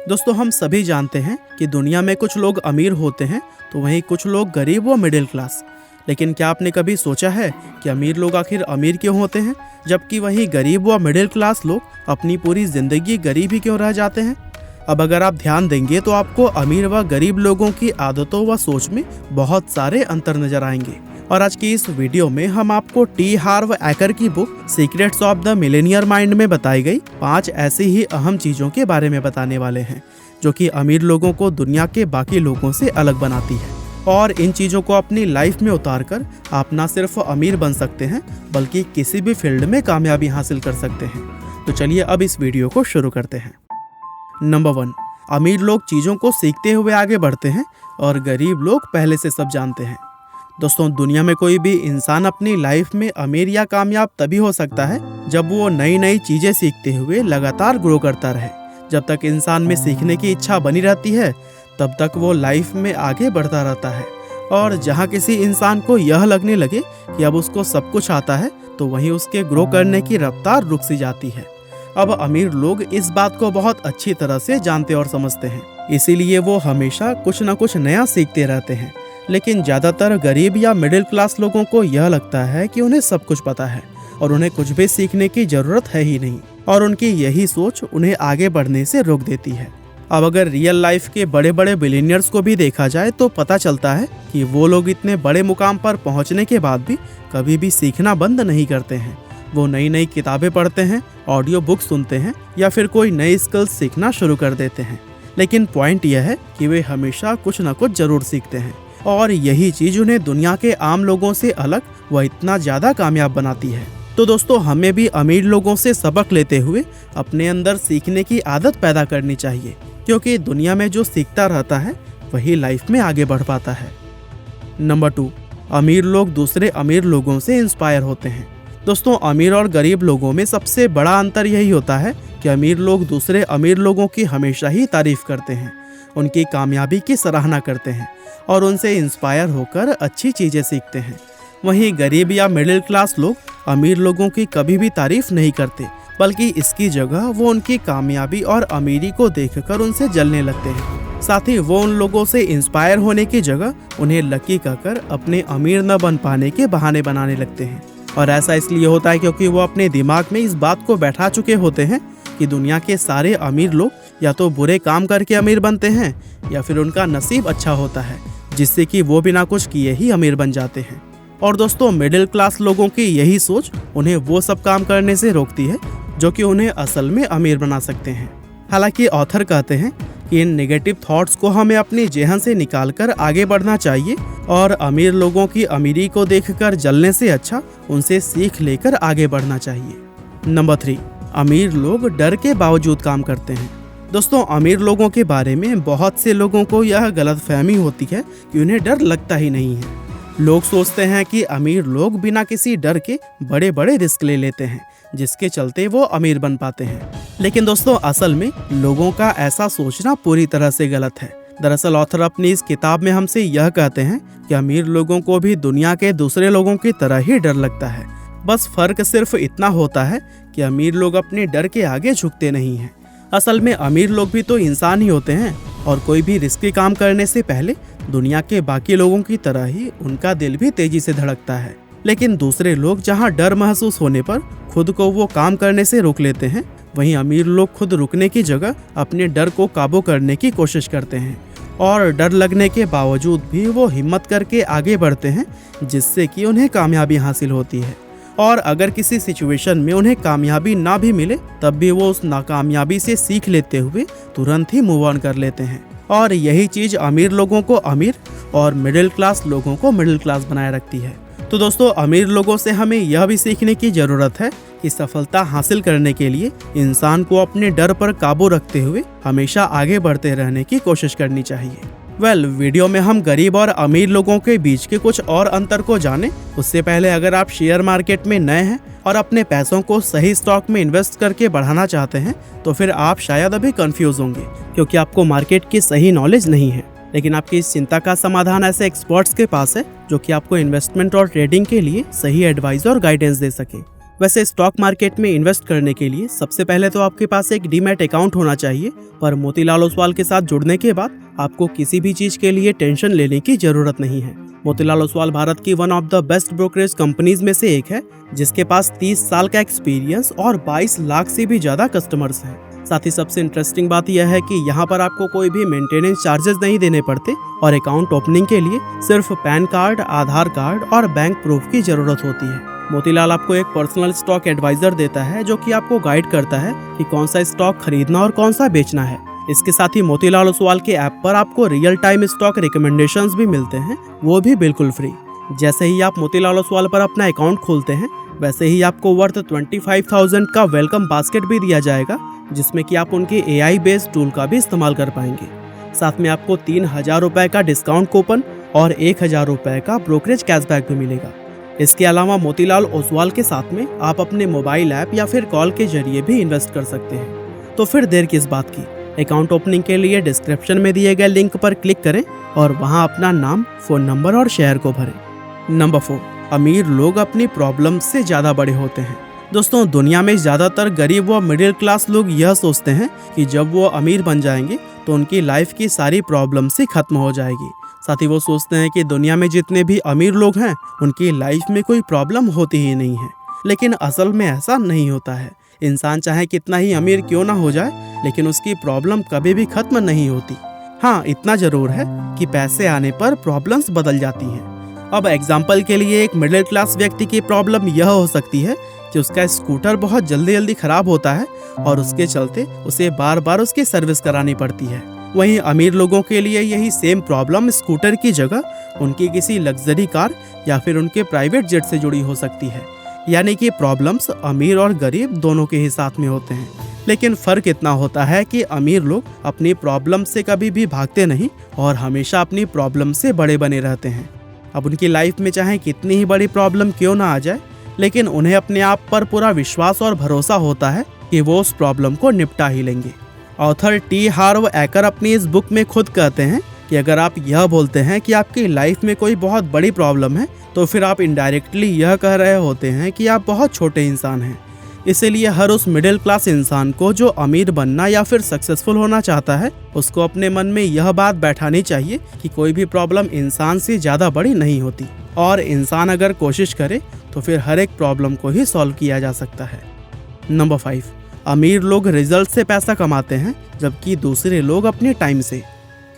दोस्तों, हम सभी जानते हैं कि दुनिया में कुछ लोग अमीर होते हैं तो वहीं कुछ लोग गरीब व मिडिल क्लास। लेकिन क्या आपने कभी सोचा है कि अमीर लोग आखिर अमीर क्यों होते हैं, जबकि वहीं गरीब व मिडिल क्लास लोग अपनी पूरी जिंदगी गरीब ही क्यों रह जाते हैं? अब अगर आप ध्यान देंगे तो आपको अमीर व गरीब लोगों की आदतों व सोच में बहुत सारे अंतर नजर आएंगे। और आज की इस वीडियो में हम आपको टी हार्व एकर की book secrets of the Millionaire mind में बताई गई 5 ऐसी ही अहम चीजों के बारे में बताने वाले हैं जो कि अमीर लोगों को दुनिया के बाकी लोगों से अलग बनाती है। और इन चीजों को अपनी लाइफ में उतारकर आप ना सिर्फ अमीर बन सकते हैं बल्कि किसी भी फील्ड में कामयाबी हासिल कर सकते हैं। तो चलिए अब इस वीडियो को शुरू करते हैं। नंबर 1, अमीर लोग चीजों को सीखते हुए आगे बढ़ते हैं और गरीब लोग पहले से सब जानते हैं। दोस्तों, दुनिया में कोई भी इंसान अपनी लाइफ में अमीर या कामयाब तभी हो सकता है जब वो नई नई चीजें सीखते हुए लगातार ग्रो करता रहे। जब तक इंसान में सीखने की इच्छा बनी रहती है तब तक वो लाइफ में आगे बढ़ता रहता है। और जहाँ किसी इंसान को यह लगने लगे कि अब उसको सब कुछ आता है तो वहीं उसके ग्रो करने की रफ्तार रुक सी जाती है। अब अमीर लोग इस बात को बहुत अच्छी तरह से जानते और समझते हैं, इसीलिए वो हमेशा कुछ न कुछ नया सीखते रहते हैं। लेकिन ज्यादातर गरीब या मिडिल क्लास लोगों को यह लगता है कि उन्हें सब कुछ पता है और उन्हें कुछ भी सीखने की जरूरत है ही नहीं, और उनकी यही सोच उन्हें आगे बढ़ने से रोक देती है। अब अगर रियल लाइफ के बड़े बड़े बिलियनियर्स को भी देखा जाए तो पता चलता है कि वो लोग इतने बड़े मुकाम पर पहुंचने के बाद भी कभी भी सीखना बंद नहीं करते हैं। वो नई नई किताबें पढ़ते हैं, ऑडियो बुक सुनते हैं या फिर कोई नई स्किल्स सीखना शुरू कर देते हैं। लेकिन पॉइंट यह है कि वे हमेशा कुछ न कुछ जरूर सीखते हैं और यही चीज उन्हें दुनिया के आम लोगों से अलग व इतना ज्यादा कामयाब बनाती है। तो दोस्तों, हमें भी अमीर लोगों से सबक लेते हुए अपने अंदर सीखने की आदत पैदा करनी चाहिए, क्योंकि दुनिया में जो सीखता रहता है वही लाइफ में आगे बढ़ पाता है। नंबर 2, अमीर लोग दूसरे अमीर लोगों से इंस्पायर होते हैं। दोस्तों, अमीर और गरीब लोगों में सबसे बड़ा अंतर यही होता है कि अमीर लोग दूसरे अमीर लोगों की हमेशा ही तारीफ करते हैं, उनकी कामयाबी की सराहना करते हैं और उनसे इंस्पायर होकर अच्छी चीजें सीखते हैं। वहीं गरीब या मिडिल क्लास लोग अमीर लोगों की कभी भी तारीफ नहीं करते, बल्कि इसकी जगह वो उनकी कामयाबी और अमीरी को देखकर उनसे जलने लगते हैं। साथ ही वो उन लोगों से इंस्पायर होने की जगह उन्हें लकी कहकर अपने अमीर न बन पाने के बहाने बनाने लगते हैं। और ऐसा इसलिए होता है क्योंकि वो अपने दिमाग में इस बात को बैठा चुके होते हैं कि दुनिया के सारे अमीर लोग या तो बुरे काम करके अमीर बनते हैं या फिर उनका नसीब अच्छा होता है जिससे कि वो बिना कुछ किए ही अमीर बन जाते हैं। और दोस्तों, मिडिल क्लास लोगों की यही सोच उन्हें वो सब काम करने से रोकती है जो कि उन्हें असल में अमीर बना सकते हैं। हालांकि ऑथर कहते हैं कि इन नेगेटिव थॉट्स को हमें अपनी जेहन से निकालकर आगे बढ़ना चाहिए और अमीर लोगों की अमीरी को देखकर जलने से अच्छा उनसे सीख लेकर आगे बढ़ना चाहिए। नंबर 3, अमीर लोग डर के बावजूद काम करते हैं। दोस्तों, अमीर लोगों के बारे में बहुत से लोगों को यह गलतफहमी होती है कि उन्हें डर लगता ही नहीं है। लोग सोचते हैं कि अमीर लोग बिना किसी डर के बड़े बड़े रिस्क ले लेते हैं जिसके चलते वो अमीर बन पाते हैं। लेकिन दोस्तों, असल में लोगों का ऐसा सोचना पूरी तरह से गलत है। दरअसल ऑथर अपनी इस किताब में हमसे यह कहते हैं कि अमीर लोगों को भी दुनिया के दूसरे लोगों की तरह ही डर लगता है। बस फर्क सिर्फ इतना होता है कि अमीर लोग अपने डर के आगे झुकते नहीं हैं। असल में अमीर लोग भी तो इंसान ही होते हैं और कोई भी रिस्की काम करने से पहले दुनिया के बाकी लोगों की तरह ही उनका दिल भी तेजी से धड़कता है। लेकिन दूसरे लोग जहां डर महसूस होने पर खुद को वो काम करने से रोक लेते हैं, वहीं अमीर लोग खुद रुकने की जगह अपने डर को काबू करने की कोशिश करते हैं और डर लगने के बावजूद भी वो हिम्मत करके आगे बढ़ते हैं जिससे कि उन्हें कामयाबी हासिल होती है। और अगर किसी सिचुएशन में उन्हें कामयाबी ना भी मिले तब भी वो उस नाकामयाबी से सीख लेते हुए तुरंत ही मूव ऑन कर लेते हैं। और यही चीज अमीर लोगों को अमीर और मिडिल क्लास लोगों को मिडिल क्लास बनाए रखती है। तो दोस्तों, अमीर लोगों से हमें यह भी सीखने की जरूरत है कि सफलता हासिल करने के लिए इंसान को अपने डर पर काबू रखते हुए हमेशा आगे बढ़ते रहने की कोशिश करनी चाहिए। वीडियो में हम गरीब और अमीर लोगों के बीच के कुछ और अंतर को जाने उससे पहले अगर आप शेयर मार्केट में नए हैं और अपने पैसों को सही स्टॉक में इन्वेस्ट करके बढ़ाना चाहते हैं तो फिर आप शायद अभी कंफ्यूज होंगे क्योंकि आपको मार्केट की सही नॉलेज नहीं है। लेकिन आपकी इस चिंता का समाधान ऐसे एक्सपर्ट्स के पास है जो कि आपको इन्वेस्टमेंट और ट्रेडिंग के लिए सही एडवाइस और गाइडेंस दे सके। वैसे स्टॉक मार्केट में इन्वेस्ट करने के लिए सबसे पहले तो आपके पास एक डीमैट अकाउंट होना चाहिए, पर मोतीलाल ओसवाल के साथ जुड़ने के बाद आपको किसी भी चीज के लिए टेंशन लेने की जरूरत नहीं है। मोतीलाल ओसवाल भारत की one of the best brokerage companies में से एक है, जिसके पास 30 साल का एक्सपीरियंस और 22 लाख से भी ज्यादा कस्टमर्स हैं। साथ ही सबसे इंटरेस्टिंग बात यह है कि यहाँ पर आपको कोई भी मेंटेनेंस चार्जेस नहीं देने पड़ते और अकाउंट ओपनिंग के लिए सिर्फ पैन कार्ड, आधार कार्ड और बैंक प्रूफ की जरूरत होती है। मोतीलाल आपको एक पर्सनल स्टॉक एडवाइजर देता है, जो कि आपको गाइड करता है कि कौन सा स्टॉक खरीदना और कौन सा बेचना है। इसके साथ ही मोतीलाल ओसवाल के ऐप पर आपको रियल टाइम स्टॉक रिकमेंडेशंस भी मिलते हैं, वो भी बिल्कुल फ्री। जैसे ही आप मोतीलाल ओसवाल पर अपना अकाउंट खोलते हैं, वैसे ही आपको वर्थ 25,000 का वेलकम बास्केट भी दिया जाएगा, जिसमें कि आप उनके AI बेस्ड टूल का भी इस्तेमाल कर पाएंगे। साथ में आपको 3,000 रुपए का डिस्काउंट कूपन और 1,000 रुपए का ब्रोकरेज कैशबैक भी मिलेगा। इसके अलावा मोतीलाल ओसवाल के साथ में आप अपने मोबाइल ऐप या फिर कॉल के जरिए भी इन्वेस्ट कर सकते हैं। तो फिर देर किस बात की, अकाउंट ओपनिंग के लिए डिस्क्रिप्शन में दिए गए लिंक पर क्लिक करें और वहां अपना नाम, फोन नंबर और शहर को भरें। नंबर 4, अमीर लोग अपनी प्रॉब्लम से ज्यादा बड़े होते हैं। दोस्तों, दुनिया में ज्यादातर गरीब व मिडिल क्लास लोग यह सोचते हैं कि जब वो अमीर बन जाएंगे तो उनकी लाइफ की सारी प्रॉब्लम से खत्म हो जाएगी। साथ ही वो सोचते हैं कि दुनिया में जितने भी अमीर लोग हैं उनकी लाइफ में कोई प्रॉब्लम होती ही नहीं है, लेकिन असल में ऐसा नहीं होता है। इंसान चाहे कितना ही अमीर क्यों ना हो जाए, लेकिन उसकी प्रॉब्लम कभी भी खत्म नहीं होती। हाँ, इतना जरूर है कि पैसे आने पर प्रॉब्लम्स बदल जाती हैं। अब एग्जाम्पल के लिए एक मिडिल क्लास व्यक्ति की प्रॉब्लम यह हो सकती है कि उसका स्कूटर बहुत जल्दी खराब होता है और उसके चलते उसे बार बार उसकी सर्विस करानी पड़ती है। वहीं अमीर लोगों के लिए यही सेम प्रॉब्लम स्कूटर की जगह उनकी किसी लग्जरी कार या फिर उनके प्राइवेट जेट से जुड़ी हो सकती है। यानी कि प्रॉब्लम्स अमीर और गरीब दोनों के ही साथ में होते हैं, लेकिन फर्क इतना होता है कि अमीर लोग अपनी प्रॉब्लम से कभी भी भागते नहीं और हमेशा अपनी प्रॉब्लम से बड़े बने रहते हैं। अब उनकी लाइफ में चाहे कितनी ही बड़ी प्रॉब्लम क्यों ना आ जाए, लेकिन उन्हें अपने आप पर पूरा विश्वास और भरोसा होता है कि वो उस प्रॉब्लम को निपटा ही लेंगे। ऑथर टी हार्व एकर अपनी इस बुक में खुद कहते हैं कि अगर आप यह बोलते हैं कि आपकी लाइफ में कोई बहुत बड़ी प्रॉब्लम है, तो फिर आप इनडायरेक्टली यह कह रहे होते हैं कि आप बहुत छोटे इंसान हैं। इसीलिए हर उस मिडिल क्लास इंसान को जो अमीर बनना या फिर सक्सेसफुल होना चाहता है, उसको अपने मन में यह बात बैठानी चाहिए कि कोई भी प्रॉब्लम इंसान से ज़्यादा बड़ी नहीं होती, और इंसान अगर कोशिश करे तो फिर हर एक प्रॉब्लम को ही सॉल्व किया जा सकता है। नंबर 5, अमीर लोग रिजल्ट से पैसा कमाते हैं, जबकि दूसरे लोग अपने टाइम से।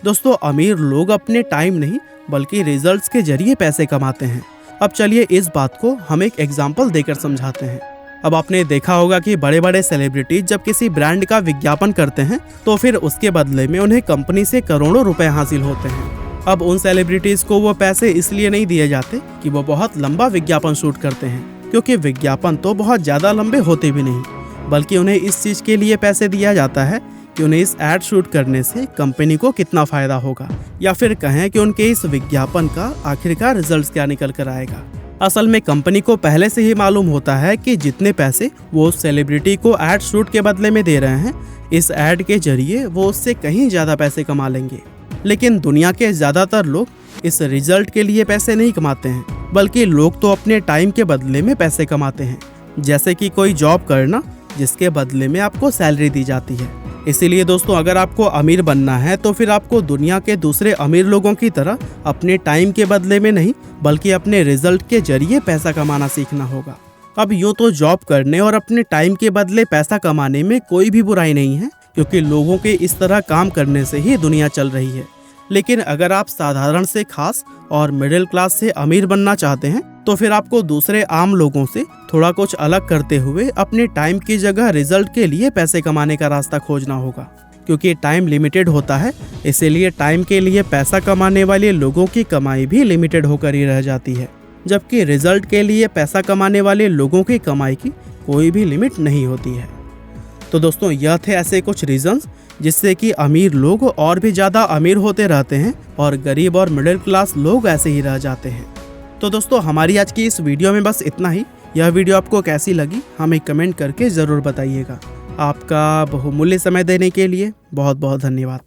दोस्तों, अमीर लोग अपने टाइम नहीं बल्कि रिजल्ट्स के जरिए पैसे कमाते हैं। अब चलिए इस बात को हम एक एग्जाम्पल देकर समझाते हैं। अब आपने देखा होगा कि बड़े बड़े सेलिब्रिटीज जब किसी ब्रांड का विज्ञापन करते हैं तो फिर उसके बदले में उन्हें कंपनी से करोड़ों रुपए हासिल होते हैं। अब उन सेलिब्रिटीज को वो पैसे इसलिए नहीं दिए जाते कि वो बहुत लंबा विज्ञापन शूट करते हैं, क्योंकि विज्ञापन तो बहुत ज़्यादा लंबे होते भी नहीं, बल्कि उन्हें इस चीज़ के लिए पैसे दिया जाता है कि उन्हें इस एड शूट करने से कंपनी को कितना फ़ायदा होगा, या फिर कहें कि उनके इस विज्ञापन का आखिरकार रिजल्ट क्या निकल कर आएगा। असल में कंपनी को पहले से ही मालूम होता है कि जितने पैसे वो उस सेलिब्रिटी को एड शूट के बदले में दे रहे हैं, इस एड के जरिए वो उससे कहीं ज़्यादा पैसे कमा लेंगे। लेकिन दुनिया के ज़्यादातर लोग इस रिजल्ट के लिए पैसे नहीं कमाते हैं, बल्कि लोग तो अपने टाइम के बदले में पैसे कमाते हैं। जैसे कि कोई जॉब करना जिसके बदले में आपको सैलरी दी जाती है। इसीलिए दोस्तों, अगर आपको अमीर बनना है तो फिर आपको दुनिया के दूसरे अमीर लोगों की तरह अपने टाइम के बदले में नहीं बल्कि अपने रिजल्ट के जरिए पैसा कमाना सीखना होगा। अब यूँ तो जॉब करने और अपने टाइम के बदले पैसा कमाने में कोई भी बुराई नहीं है, क्योंकि लोगों के इस तरह काम करने से ही दुनिया चल रही है। लेकिन अगर आप साधारण से खास और मिडिल क्लास से अमीर बनना चाहते हैं तो फिर आपको दूसरे आम लोगों से थोड़ा कुछ अलग करते हुए अपने टाइम की जगह रिजल्ट के लिए पैसे कमाने का रास्ता खोजना होगा। क्योंकि टाइम लिमिटेड होता है, इसीलिए टाइम के लिए पैसा कमाने वाले लोगों की कमाई भी लिमिटेड होकर ही रह जाती है, जबकि रिजल्ट के लिए पैसा कमाने वाले लोगों की कमाई की कोई भी लिमिट नहीं होती है। तो दोस्तों, यह थे ऐसे कुछ रीजंस जिससे कि अमीर लोग और भी ज़्यादा अमीर होते रहते हैं और गरीब और मिडिल क्लास लोग ऐसे ही रह जाते हैं। तो दोस्तों, हमारी आज की इस वीडियो में बस इतना ही। यह वीडियो आपको कैसी लगी हमें कमेंट करके ज़रूर बताइएगा। आपका बहुमूल्य समय देने के लिए बहुत बहुत धन्यवाद।